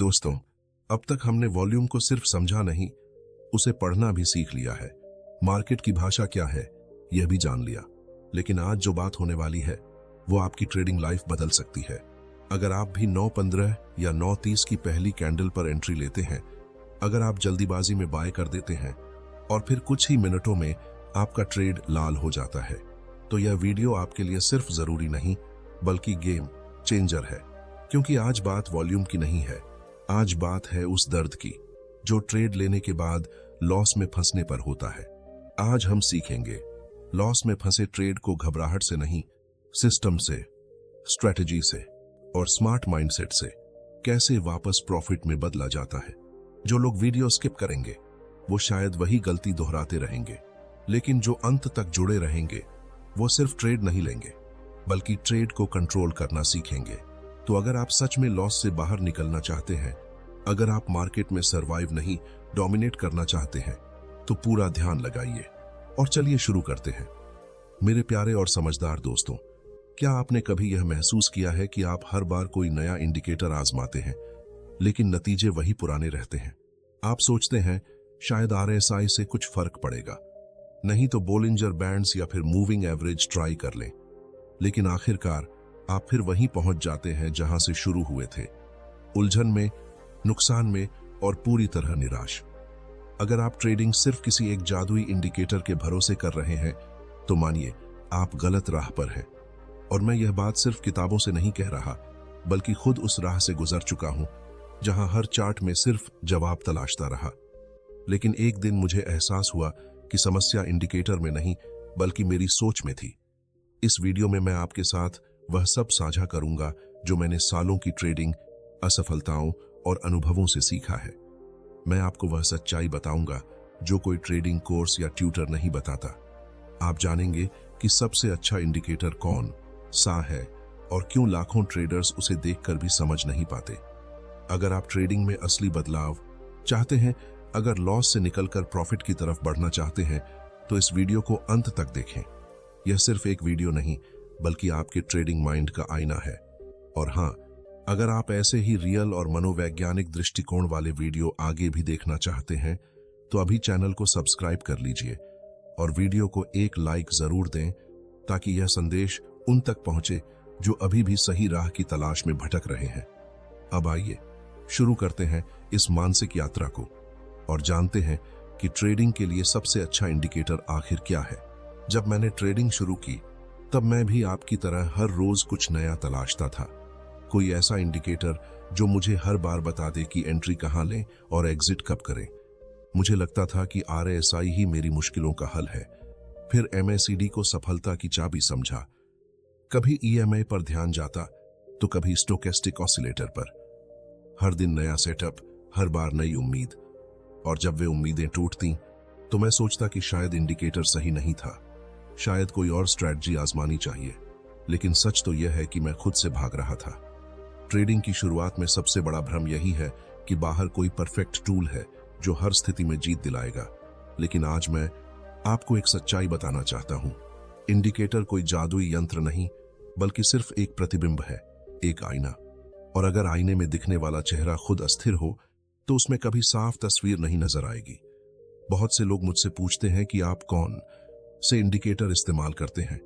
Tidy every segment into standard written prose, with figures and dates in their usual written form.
दोस्तों, अब तक हमने वॉल्यूम को सिर्फ समझा नहीं, उसे पढ़ना भी सीख लिया है। मार्केट की भाषा क्या है यह भी जान लिया। लेकिन आज जो बात होने वाली है वो आपकी ट्रेडिंग लाइफ बदल सकती है। अगर आप भी 9:15 या 9:30 की पहली कैंडल पर एंट्री लेते हैं, अगर आप जल्दीबाजी में बाय कर देते हैं और फिर कुछ ही मिनटों में आपका ट्रेड लाल हो जाता है, तो यह वीडियो आपके लिए सिर्फ जरूरी नहीं बल्कि गेम चेंजर है। क्योंकि आज बात वॉल्यूम की नहीं है, आज बात है उस दर्द की जो ट्रेड लेने के बाद लॉस में फंसने पर होता है। आज हम सीखेंगे लॉस में फंसे ट्रेड को घबराहट से नहीं, सिस्टम से, स्ट्रेटजी से और स्मार्ट माइंडसेट से कैसे वापस प्रॉफिट में बदला जाता है। जो लोग वीडियो स्किप करेंगे वो शायद वही गलती दोहराते रहेंगे, लेकिन जो अंत तक जुड़े रहेंगे वो सिर्फ ट्रेड नहीं लेंगे बल्कि ट्रेड को कंट्रोल करना सीखेंगे। तो अगर आप सच में लॉस से बाहर निकलना चाहते हैं, अगर आप मार्केट में सरवाइव नहीं डोमिनेट करना चाहते हैं, तो पूरा ध्यान लगाइए और चलिए शुरू करते हैं। मेरे प्यारे और समझदार दोस्तों, क्या आपने कभी यह महसूस किया है कि आप हर बार कोई नया इंडिकेटर आजमाते हैं लेकिन नतीजे वही पुराने रहते हैं? आप सोचते हैं शायद RSI से कुछ फर्क पड़ेगा, नहीं तो बोलिंजर बैंड्स या फिर मूविंग एवरेज ट्राई कर लें, लेकिन आखिरकार आप फिर वहीं पहुंच जाते हैं जहां से शुरू हुए थे, उलझन में, नुकसान में और पूरी तरह निराश। अगर आप ट्रेडिंग सिर्फ किसी एक जादुई इंडिकेटर के भरोसे कर रहे हैं, तो मानिए आप गलत राह पर हैं। और मैं यह बात सिर्फ किताबों से नहीं कह रहा, बल्कि खुद उस राह से गुजर चुका हूं जहां हर चार्ट में सिर्फ जवाब तलाशता रहा। लेकिन एक दिन मुझे एहसास हुआ कि समस्या इंडिकेटर में नहीं बल्कि मेरी सोच में थी। इस वीडियो में मैं आपके साथ वह सब साझा करूंगा जो मैंने सालों की ट्रेडिंग, असफलताओं और अनुभवों से सीखा है। मैं आपको वह सच्चाई बताऊंगा जो कोई ट्रेडिंग कोर्स या ट्यूटर नहीं बताता। आप जानेंगे कि सबसे अच्छा इंडिकेटर कौन सा है और क्यों लाखों ट्रेडर्स उसे देखकर भी समझ नहीं पाते। अगर आप ट्रेडिंग में असली बदलाव चाहते हैं, अगर लॉस से निकलकर प्रॉफिट की तरफ बढ़ना चाहते हैं, तो इस वीडियो को अंत तक देखें। यह सिर्फ एक वीडियो नहीं बल्कि आपके ट्रेडिंग माइंड का आईना है। और हाँ, अगर आप ऐसे ही रियल और मनोवैज्ञानिक दृष्टिकोण वाले वीडियो आगे भी देखना चाहते हैं, तो अभी चैनल को सब्सक्राइब कर लीजिए और वीडियो को एक लाइक जरूर दें ताकि यह संदेश उन तक पहुंचे जो अभी भी सही राह की तलाश में भटक रहे हैं। अब आइए शुरू करते हैं इस मानसिक यात्रा को और जानते हैं कि ट्रेडिंग के लिए सबसे अच्छा इंडिकेटर आखिर क्या है। जब मैंने ट्रेडिंग शुरू की, तब मैं भी आपकी तरह हर रोज कुछ नया तलाशता था। कोई ऐसा इंडिकेटर जो मुझे हर बार बता दे कि एंट्री कहां लें और एग्जिट कब करें। मुझे लगता था कि RSI ही मेरी मुश्किलों का हल है। फिर MACD को सफलता की चाबी समझा। कभी EMA पर ध्यान जाता तो कभी स्टोकेस्टिक ऑसिलेटर पर। हर दिन नया सेटअप, हर बार नई उम्मीद। और जब वे उम्मीदें टूटती तो मैं सोचता कि शायद इंडिकेटर सही नहीं था, शायद कोई और स्ट्रैटेजी आजमानी चाहिए। लेकिन सच तो यह है कि मैं खुद से भाग रहा था। ट्रेडिंग की शुरुआत में सबसे बड़ा भ्रम यही है कि बाहर कोई परफेक्ट टूल है जो हर स्थिति में जीत दिलाएगा। लेकिन आज मैं आपको एक सच्चाई बताना चाहता हूं। इंडिकेटर कोई जादुई यंत्र नहीं बल्कि सिर्फ एक प्रतिबिंब है, एक आईना। और अगर आईने में दिखने वाला चेहरा खुद अस्थिर हो तो उसमें कभी साफ तस्वीर नहीं नजर आएगी। बहुत से लोग मुझसे पूछते हैं कि आप कौन से इंडिकेटर इस्तेमाल करते हैं,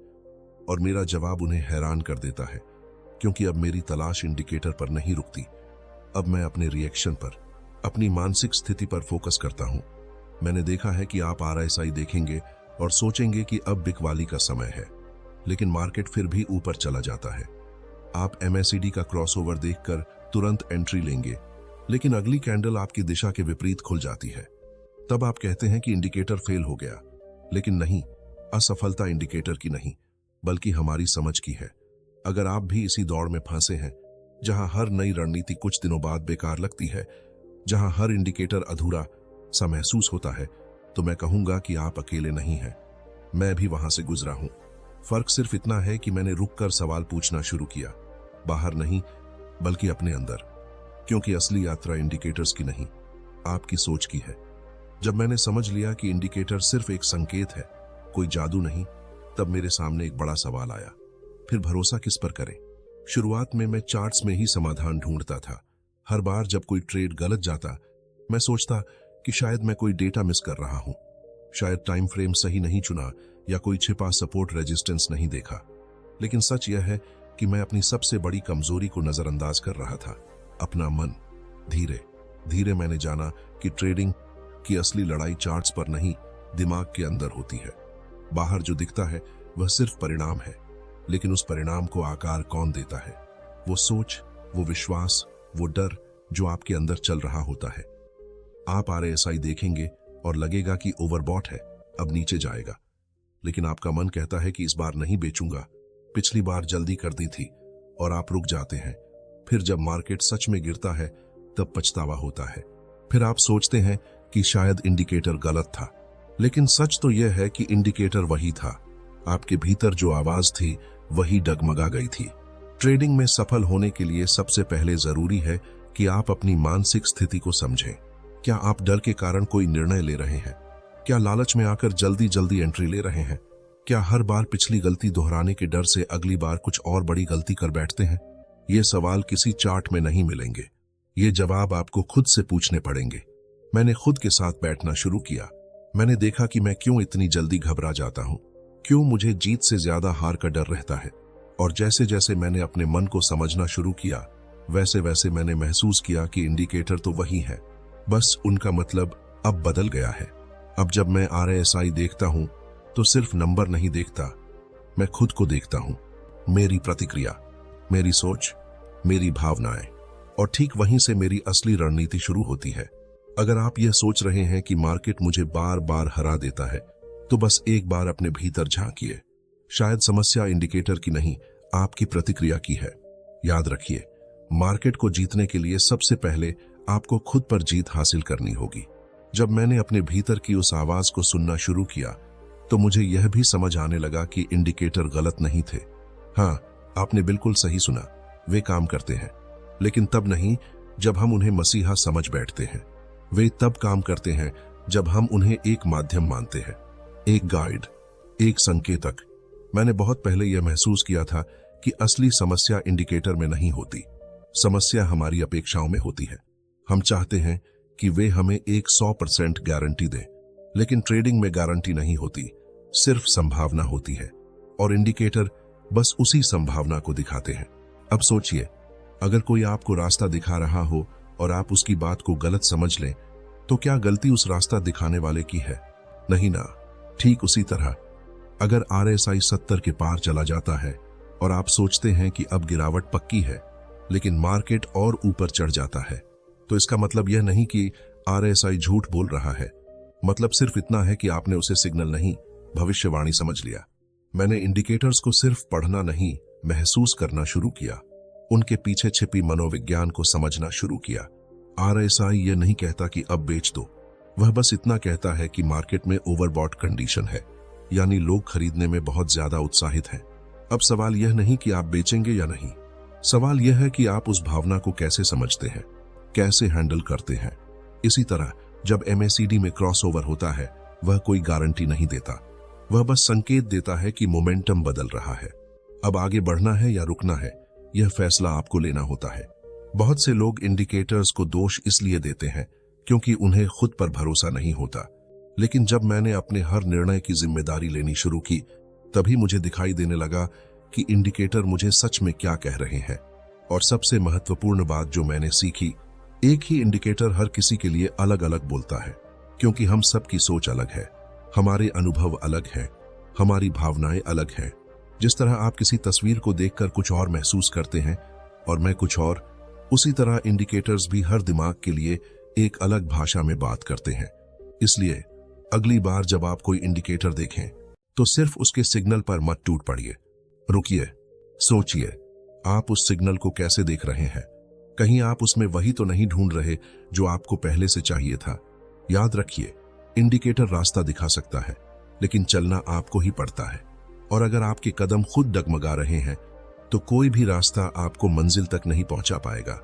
और मेरा जवाब उन्हें हैरान कर देता है, क्योंकि अब मेरी तलाश इंडिकेटर पर नहीं रुकती। अब मैं अपने रिएक्शन पर, अपनी मानसिक स्थिति पर फोकस करता हूं। मैंने देखा है कि आप RSI देखेंगे और सोचेंगे कि अब बिकवाली का समय है, लेकिन मार्केट फिर भी ऊपर चला जाता है। आप MACD का क्रॉसओवर देखकर तुरंत एंट्री लेंगे, लेकिन अगली कैंडल आपकी दिशा के विपरीत खुल जाती है। तब आप कहते हैं कि इंडिकेटर फेल हो गया। लेकिन नहीं, असफलता इंडिकेटर की नहीं बल्कि हमारी समझ की है। अगर आप भी इसी दौड़ में फंसे हैं जहां हर नई रणनीति कुछ दिनों बाद बेकार लगती है, जहां हर इंडिकेटर अधूरा सा महसूस होता है, तो मैं कहूंगा कि आप अकेले नहीं हैं। मैं भी वहां से गुजरा हूं। फर्क सिर्फ इतना है कि मैंने रुककर सवाल पूछना शुरू किया, बाहर नहीं बल्कि अपने अंदर। क्योंकि असली यात्रा इंडिकेटर्स की नहीं, आपकी सोच की है। जब मैंने समझ लिया कि इंडिकेटर सिर्फ एक संकेत है, कोई जादू नहीं, तब मेरे सामने एक बड़ा सवाल आया, फिर भरोसा किस पर करें। शुरुआत में मैं चार्ट्स में ही समाधान ढूंढता था, हर बार जब कोई ट्रेड गलत जाता, मैं सोचता कि शायद मैं कोई डेटा मिस कर रहा हूं, शायद टाइम फ्रेम सही नहीं चुना या कोई छिपा सपोर्ट रेजिस्टेंस नहीं देखा। लेकिन सच यह है कि मैं अपनी सबसे बड़ी कमजोरी को नजरअंदाज कर रहा था, अपना मन। धीरे धीरे मैंने जाना कि ट्रेडिंग की असली लड़ाई चार्ट्स पर नहीं, दिमाग के अंदर होती है। बाहर जो दिखता है वह सिर्फ परिणाम है, लेकिन उस परिणाम को आकार कौन देता है? वो सोच, वो विश्वास, वो डर जो आपके अंदर चल रहा होता है। आप RSI देखेंगे और लगेगा कि ओवरबॉट है, अब नीचे जाएगा, लेकिन आपका मन कहता है कि इस बार नहीं बेचूंगा, पिछली बार जल्दी कर दी थी, और आप रुक जाते हैं। फिर जब मार्केट सच में गिरता है तब पछतावा होता है। फिर आप सोचते हैं कि शायद इंडिकेटर गलत था, लेकिन सच तो यह है कि इंडिकेटर वही था। आपके भीतर जो आवाज थी वही डगमगा गई थी। ट्रेडिंग में सफल होने के लिए सबसे पहले जरूरी है कि आप अपनी मानसिक स्थिति को समझें। क्या आप डर के कारण कोई निर्णय ले रहे हैं? क्या लालच में आकर जल्दी जल्दी एंट्री ले रहे हैं? क्या हर बार पिछली गलती दोहराने के डर से अगली बार कुछ और बड़ी गलती कर बैठते हैं? ये सवाल किसी चार्ट में नहीं मिलेंगे। ये जवाब आपको खुद से पूछने पड़ेंगे। मैंने खुद के साथ बैठना शुरू किया। मैंने देखा कि मैं क्यों इतनी जल्दी घबरा जाता हूं, क्यों मुझे जीत से ज्यादा हार का डर रहता है। और जैसे जैसे मैंने अपने मन को समझना शुरू किया, वैसे वैसे मैंने महसूस किया कि इंडिकेटर तो वही है, बस उनका मतलब अब बदल गया है। अब जब मैं RSI देखता हूं तो सिर्फ नंबर नहीं देखता, मैं खुद को देखता हूं, मेरी प्रतिक्रिया, मेरी सोच, मेरी भावनाएं, और ठीक वहीं से मेरी असली रणनीति शुरू होती है। अगर आप यह सोच रहे हैं कि मार्केट मुझे बार बार हरा देता है, तो बस एक बार अपने भीतर झांकिए। शायद समस्या इंडिकेटर की नहीं, आपकी प्रतिक्रिया की है। याद रखिए, मार्केट को जीतने के लिए सबसे पहले आपको खुद पर जीत हासिल करनी होगी। जब मैंने अपने भीतर की उस आवाज को सुनना शुरू किया, तो मुझे यह भी समझ आने लगा कि इंडिकेटर गलत नहीं थे। हाँ, आपने बिल्कुल सही सुना, वे काम करते हैं, लेकिन तब नहीं जब हम उन्हें मसीहा समझ बैठते हैं। वे तब काम करते हैं जब हम उन्हें एक माध्यम मानते हैं, एक गाइड, एक संकेतक। मैंने बहुत पहले यह महसूस किया था कि असली समस्या इंडिकेटर में नहीं होती, समस्या हमारी अपेक्षाओं में होती है। हम चाहते हैं कि वे हमें एक 100% गारंटी दें, लेकिन ट्रेडिंग में गारंटी नहीं होती, सिर्फ संभावना होती है, और इंडिकेटर बस उसी संभावना को दिखाते हैं। अब सोचिए, अगर कोई आपको रास्ता दिखा रहा हो और आप उसकी बात को गलत समझ लें, तो क्या गलती उस रास्ता दिखाने वाले की है? नहीं ना। ठीक उसी तरह अगर RSI 70 के पार चला जाता है और आप सोचते हैं कि अब गिरावट पक्की है, लेकिन मार्केट और ऊपर चढ़ जाता है, तो इसका मतलब यह नहीं कि RSI झूठ बोल रहा है। मतलब सिर्फ इतना है कि आपने उसे सिग्नल नहीं, भविष्यवाणी समझ लिया। मैंने इंडिकेटर्स को सिर्फ पढ़ना नहीं, महसूस करना शुरू किया, उनके पीछे छिपी मनोविज्ञान को समझना शुरू किया। RSI यह नहीं कहता कि अब बेच दो, वह बस इतना कहता है कि मार्केट में ओवरबॉट कंडीशन है, यानी लोग खरीदने में बहुत ज्यादा उत्साहित हैं। अब सवाल यह नहीं कि आप बेचेंगे या नहीं, सवाल यह है कि आप उस भावना को कैसे समझते हैं, कैसे हैंडल करते हैं। इसी तरह जब MACD में क्रॉसओवर होता है, वह कोई गारंटी नहीं देता, वह बस संकेत देता है कि मोमेंटम बदल रहा है। अब आगे बढ़ना है या रुकना है, यह फैसला आपको लेना होता है। बहुत से लोग इंडिकेटर्स को दोष इसलिए देते हैं क्योंकि उन्हें खुद पर भरोसा नहीं होता, लेकिन जब मैंने अपने हर निर्णय की जिम्मेदारी लेनी शुरू की, तभी मुझे दिखाई देने लगा कि इंडिकेटर मुझे सच में क्या कह रहे हैं। और सबसे महत्वपूर्ण बात जो मैंने सीखी, एक ही इंडिकेटर हर किसी के लिए अलग अलग बोलता है, क्योंकि हम सबकी सोच अलग है, हमारे अनुभव अलग हैं, हमारी भावनाएं अलग हैं। जिस तरह आप किसी तस्वीर को देखकर कुछ और महसूस करते हैं और मैं कुछ और, उसी तरह इंडिकेटर्स भी हर दिमाग के लिए एक अलग भाषा में बात करते हैं। इसलिए अगली बार जब आप कोई इंडिकेटर देखें, तो सिर्फ उसके सिग्नल पर मत टूट पड़िए। रुकिए, सोचिए, आप उस सिग्नल को कैसे देख रहे हैं? कहीं आप उसमें वही तो नहीं ढूंढ रहे जो आपको पहले से चाहिए था। याद रखिए, इंडिकेटर रास्ता दिखा सकता है, लेकिन चलना आपको ही पड़ता है। और अगर आपके कदम खुद डगमगा रहे हैं, तो कोई भी रास्ता आपको मंजिल तक नहीं पहुंचा पाएगा।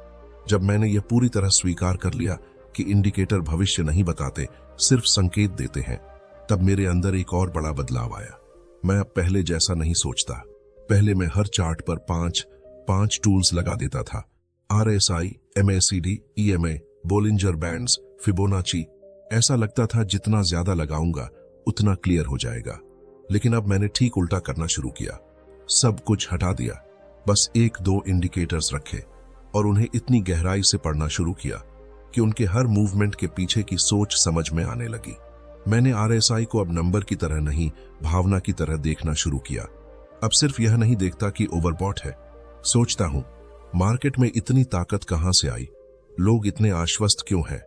जब मैंने यह पूरी तरह स्वीकार कर लिया कि इंडिकेटर भविष्य नहीं बताते, सिर्फ संकेत देते हैं, तब मेरे अंदर एक और बड़ा बदलाव आया। मैं अब पहले जैसा नहीं सोचता। पहले मैं हर चार्ट पर 5 टूल्स लगा देता था। RSI, MACD, EMA, Bollinger bands, Fibonacci. ऐसा लगता था जितना ज्यादा लगाऊंगा उतना क्लियर हो जाएगा। लेकिन अब मैंने ठीक उल्टा करना शुरू किया। सब कुछ हटा दिया, बस एक दो इंडिकेटर्स रखे और उन्हें इतनी गहराई से पढ़ना शुरू किया कि उनके हर मूवमेंट के पीछे की सोच समझ में आने लगी। मैंने RSI को अब नंबर की तरह नहीं, भावना की तरह देखना शुरू किया। अब सिर्फ यह नहीं देखता कि ओवरबॉट है, सोचता हूं मार्केट में इतनी ताकत कहां से आई, लोग इतने आश्वस्त क्यों हैं।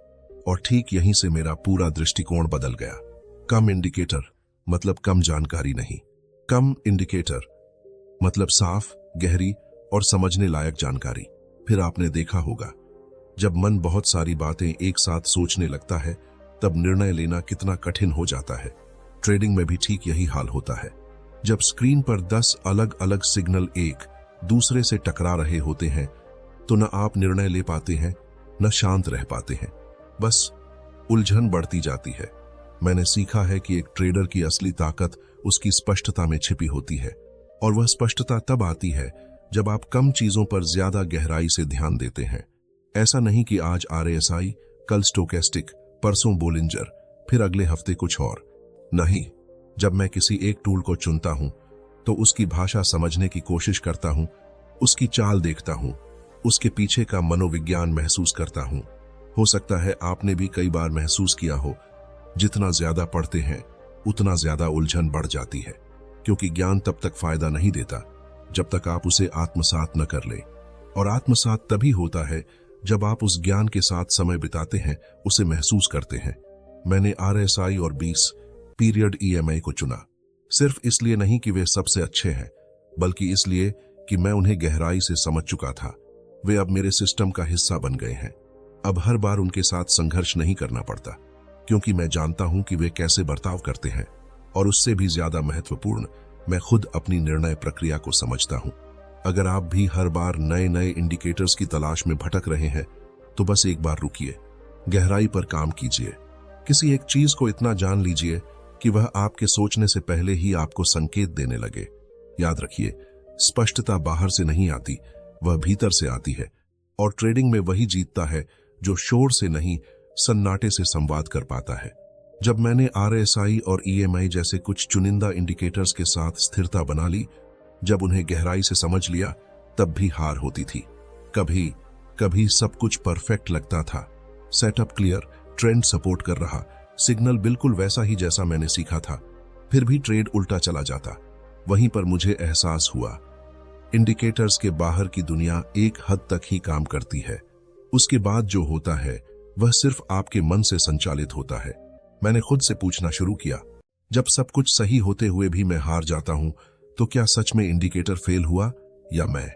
और ठीक यहीं से मेरा पूरा दृष्टिकोण बदल गया। कम इंडिकेटर मतलब कम जानकारी नहीं, कम इंडिकेटर मतलब साफ, गहरी और समझने लायक जानकारी। फिर आपने देखा होगा, जब मन बहुत सारी बातें एक साथ सोचने लगता है तब निर्णय लेना कितना कठिन हो जाता है। ट्रेडिंग में भी ठीक यही हाल होता है। जब स्क्रीन पर 10 अलग अलग सिग्नल एक दूसरे से टकरा रहे होते हैं तो न आप निर्णय ले पाते हैं, न शांत रह पाते हैं, बस उलझन बढ़ती जाती है। मैंने सीखा है कि एक ट्रेडर की असली ताकत उसकी स्पष्टता में छिपी होती है, और वह स्पष्टता तब आती है जब आप कम चीजों पर ज्यादा गहराई से ध्यान देते हैं। ऐसा नहीं कि आज RSI, कल स्टोकेस्टिक, परसों बोलिंजर, फिर अगले हफ्ते कुछ और। नहीं, जब मैं किसी एक टूल को चुनता हूं तो उसकी भाषा समझने की कोशिश करता हूं, उसकी चाल देखता हूं, उसके पीछे का मनोविज्ञान महसूस करता हूं। हो सकता है आपने भी कई बार महसूस किया हो, जितना ज्यादा पढ़ते हैं उतना ज्यादा उलझन बढ़ जाती है, क्योंकि ज्ञान तब तक फायदा नहीं देता जब तक आप उसे आत्मसात न कर ले। और आत्मसात तभी होता है जब आप उस ज्ञान के साथ समय बिताते हैं, उसे महसूस करते हैं। मैंने RSI और 20 पीरियड EMA को चुना, सिर्फ इसलिए नहीं कि वे सबसे अच्छे हैं, बल्कि इसलिए कि मैं उन्हें गहराई से समझ चुका था। वे अब मेरे सिस्टम का हिस्सा बन गए हैं। अब हर बार उनके साथ संघर्ष नहीं करना पड़ता, क्योंकि मैं जानता हूं कि वे कैसे बर्ताव करते हैं। और उससे भी ज्यादा महत्वपूर्ण, मैं खुद अपनी निर्णय प्रक्रिया को समझता हूं। अगर आप भी हर बार नए नए इंडिकेटर्स की तलाश में भटक रहे हैं तो बस एक बार रुकिए, गहराई पर काम कीजिए। किसी एक चीज को इतना जान लीजिए कि वह आपके सोचने से पहले ही आपको संकेत देने लगे। याद रखिए, स्पष्टता बाहर से नहीं आती, वह भीतर से आती है। और ट्रेडिंग में वही जीतता है जो शोर से नहीं, सन्नाटे से संवाद कर पाता है। जब मैंने RSI और EMI जैसे कुछ चुनिंदा इंडिकेटर्स के साथ स्थिरता बना ली, जब उन्हें गहराई से समझ लिया, तब भी हार होती थी। कभी कभी सब कुछ परफेक्ट लगता था, सेटअप क्लियर, ट्रेंड सपोर्ट कर रहा, सिग्नल बिल्कुल वैसा ही जैसा मैंने सीखा था, फिर भी ट्रेड उल्टा चला जाता। वहीं पर मुझे एहसास हुआ, इंडिकेटर्स के बाहर की दुनिया एक हद तक ही काम करती है। उसके बाद जो होता है वह सिर्फ आपके मन से संचालित होता है। मैंने खुद से पूछना शुरू किया, जब सब कुछ सही होते हुए भी मैं हार जाता हूं, तो क्या सच में इंडिकेटर फेल हुआ या मैं?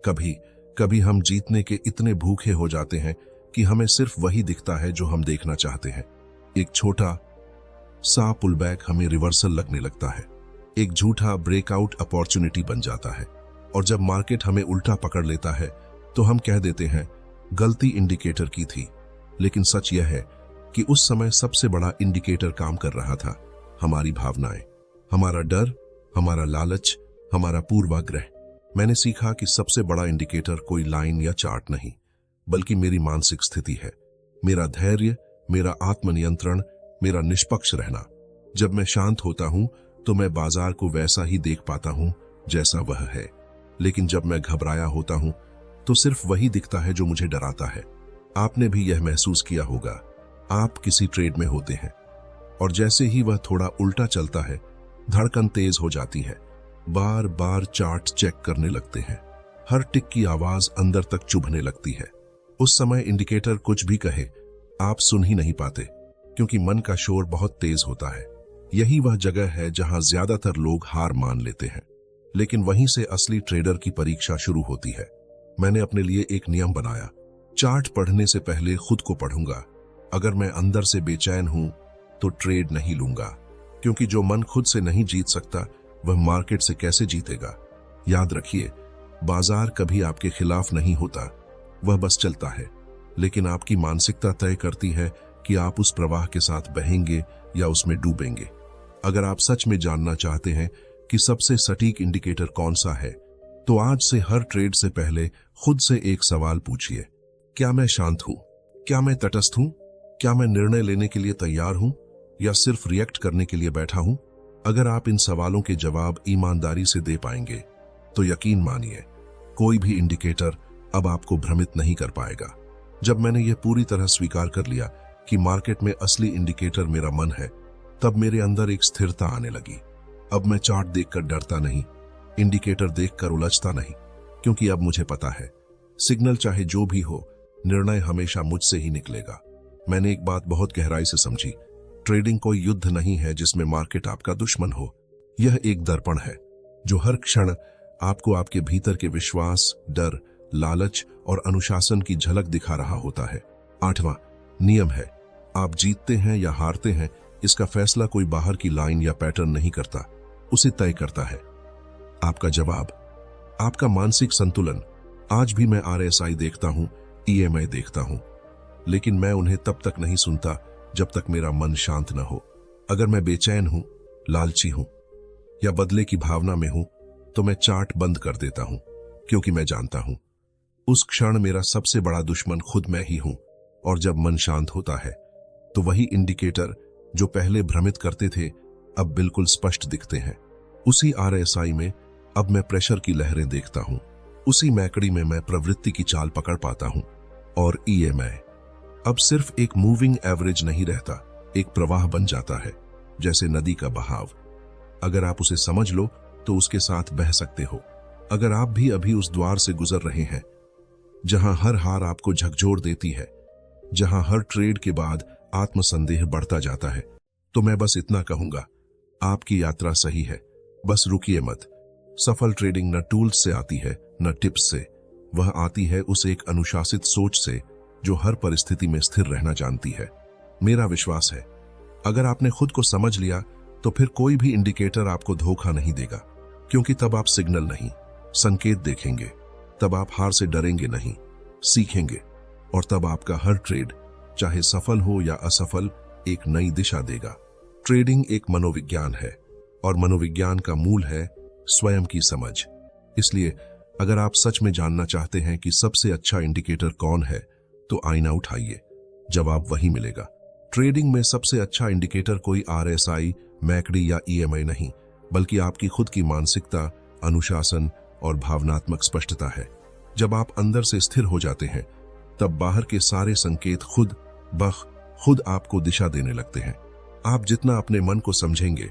कभी कभी हम जीतने के इतने भूखे हो जाते हैं कि हमें सिर्फ वही दिखता है जो हम देखना चाहते हैं। एक छोटा सा पुलबैक हमें रिवर्सल लगने लगता है, एक झूठा ब्रेकआउट अपॉर्चुनिटी बन जाता है। और जब मार्केट हमें उल्टा पकड़ लेता है तो हम कह देते हैं गलती इंडिकेटर की थी। लेकिन सच यह है कि उस समय सबसे बड़ा इंडिकेटर काम कर रहा था, हमारी भावनाएं, हमारा डर, हमारा लालच, हमारा पूर्वाग्रह। मैंने सीखा कि सबसे बड़ा इंडिकेटर कोई लाइन या चार्ट नहीं, बल्कि मेरी मानसिक स्थिति है, मेरा धैर्य, मेरा आत्मनियंत्रण, मेरा निष्पक्ष रहना। जब मैं शांत होता हूं तो मैं बाजार को वैसा ही देख पाता हूं जैसा वह है, लेकिन जब मैं घबराया होता हूं तो सिर्फ वही दिखता है जो मुझे डराता है। आपने भी यह महसूस किया होगा, आप किसी ट्रेड में होते हैं और जैसे ही वह थोड़ा उल्टा चलता है, धड़कन तेज हो जाती है, बार बार चार्ट चेक करने लगते हैं, हर टिक की आवाज अंदर तक चुभने लगती है। उस समय इंडिकेटर कुछ भी कहे, आप सुन ही नहीं पाते, क्योंकि मन का शोर बहुत तेज होता है। यही वह जगह है जहां ज्यादातर लोग हार मान लेते हैं, लेकिन वहीं से असली ट्रेडर की परीक्षा शुरू होती है। मैंने अपने लिए एक नियम बनाया, चार्ट पढ़ने से पहले खुद को पढ़ूंगा। अगर मैं अंदर से बेचैन हूं तो ट्रेड नहीं लूंगा, क्योंकि जो मन खुद से नहीं जीत सकता वह मार्केट से कैसे जीतेगा। याद रखिए, बाजार कभी आपके खिलाफ नहीं होता, वह बस चलता है, लेकिन आपकी मानसिकता तय करती है कि आप उस प्रवाह के साथ बहेंगे या उसमें डूबेंगे। अगर आप सच में जानना चाहते हैं कि सबसे सटीक इंडिकेटर कौन सा है, तो आज से हर ट्रेड से पहले खुद से एक सवाल पूछिए, क्या मैं शांत हूं? क्या मैं तटस्थ हूं? क्या मैं निर्णय लेने के लिए तैयार हूं या सिर्फ रिएक्ट करने के लिए बैठा हूं? अगर आप इन सवालों के जवाब ईमानदारी से दे पाएंगे तो यकीन मानिए कोई भी इंडिकेटर अब आपको भ्रमित नहीं कर पाएगा। जब मैंने यह पूरी तरह स्वीकार कर लिया कि मार्केट में असली इंडिकेटर मेरा मन है, तब मेरे अंदर एक स्थिरता आने लगी। अब मैं चार्ट देखकर डरता नहीं, इंडिकेटर देखकर उलझता नहीं, क्योंकि अब मुझे पता है सिग्नल चाहे जो भी हो, निर्णय हमेशा मुझसे ही निकलेगा। मैंने एक बात बहुत गहराई से समझी, ट्रेडिंग कोई युद्ध नहीं है जिसमें मार्केट आपका दुश्मन हो। यह एक दर्पण है जो हर क्षण आपको आपके भीतर के विश्वास, डर, लालच और अनुशासन की झलक दिखा रहा होता है। 8वां नियम है, आप जीतते हैं या हारते हैं, इसका फैसला कोई बाहर की लाइन या पैटर्न नहीं करता, उसे तय करता है आपका जवाब, आपका मानसिक संतुलन। आज भी मैं RSI देखता हूं, EMI देखता हूं, लेकिन मैं उन्हें तब तक नहीं सुनता जब तक मेरा मन शांत न हो। अगर मैं बेचैन हूं, लालची हूं या बदले की भावना में हूं, तो मैं चार्ट बंद कर देता हूं, क्योंकि मैं जानता हूं उस क्षण मेरा सबसे बड़ा दुश्मन खुद मैं ही हूं। और जब मन शांत होता है तो वही इंडिकेटर जो पहले भ्रमित करते थे अब बिल्कुल स्पष्ट दिखते हैं। उसी RSI में अब मैं प्रेशर की लहरें देखता हूं, उसी मैकड़ी में मैं प्रवृत्ति की चाल पकड़ पाता हूं। और EMI अब सिर्फ एक मूविंग एवरेज नहीं रहता, एक प्रवाह बन जाता है, जैसे नदी का बहाव। अगर आप उसे समझ लो तो उसके साथ बह सकते हो। अगर आप भी अभी उस द्वार से गुजर रहे हैं जहां हर हार आपको झकझोर देती है, जहां हर ट्रेड के बाद आत्मसंदेह बढ़ता जाता है, तो मैं बस इतना कहूंगा, आपकी यात्रा सही है, बस रुकिए मत। सफल ट्रेडिंग न टूल्स से आती है, न टिप्स से, वह आती है उस एक अनुशासित सोच से जो हर परिस्थिति में स्थिर रहना जानती है। मेरा विश्वास है अगर आपने खुद को समझ लिया तो फिर कोई भी इंडिकेटर आपको धोखा नहीं देगा, क्योंकि तब आप सिग्नल नहीं, संकेत देखेंगे। तब आप हार से डरेंगे नहीं, सीखेंगे। और तब आपका हर ट्रेड, चाहे सफल हो या असफल, एक नई दिशा देगा। ट्रेडिंग एक मनोविज्ञान है और मनोविज्ञान का मूल है स्वयं की समझ। इसलिए अगर आप सच में जानना चाहते हैं कि सबसे अच्छा इंडिकेटर कौन है, तो आईना उठाइए, जवाब वही मिलेगा। ट्रेडिंग में सबसे अच्छा इंडिकेटर कोई RSI, मैकडी या EMI नहीं, बल्कि आपकी खुद की मानसिकता, अनुशासन और भावनात्मक स्पष्टता है। जब आप अंदर से स्थिर हो जाते हैं, तब बाहर के सारे संकेत खुद आपको दिशा देने लगते हैं। आप जितना अपने मन को समझेंगे,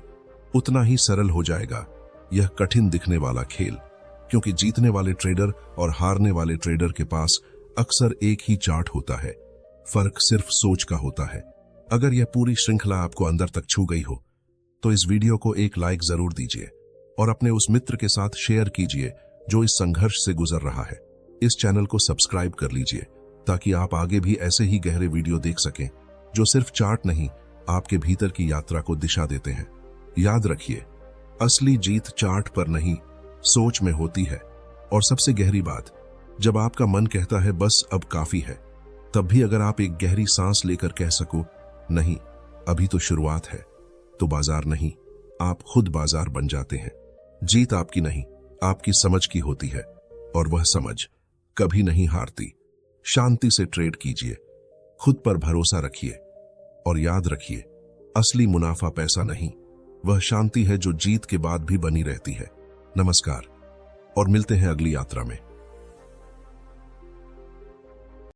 उतना ही सरल हो जाएगा यह कठिन दिखने वाला खेल, क्योंकि जीतने वाले ट्रेडर और हारने वाले ट्रेडर के पास अक्सर एक ही चार्ट होता है, फर्क सिर्फ सोच का होता है। अगर यह पूरी श्रृंखला आपको अंदर तक छू गई हो, तो इस वीडियो को एक लाइक जरूर दीजिए और अपने उस मित्र के साथ शेयर कीजिए जो इस संघर्ष से गुजर रहा है। इस चैनल को सब्सक्राइब कर लीजिए ताकि आप आगे भी ऐसे ही गहरे वीडियो देख सकें जो सिर्फ चार्ट नहीं, आपके भीतर की यात्रा को दिशा देते हैं। याद रखिए, असली जीत चार्ट पर नहीं, सोच में होती है। और सबसे गहरी बात, जब आपका मन कहता है बस अब काफी है, तब भी अगर आप एक गहरी सांस लेकर कह सको, नहीं अभी तो शुरुआत है, तो बाजार नहीं, आप खुद बाजार बन जाते हैं। जीत आपकी नहीं, आपकी समझ की होती है, और वह समझ कभी नहीं हारती। शांति से ट्रेड कीजिए, खुद पर भरोसा रखिए और याद रखिए, असली मुनाफा पैसा नहीं, वह शांति है जो जीत के बाद भी बनी रहती है। नमस्कार और मिलते हैं अगली यात्रा में।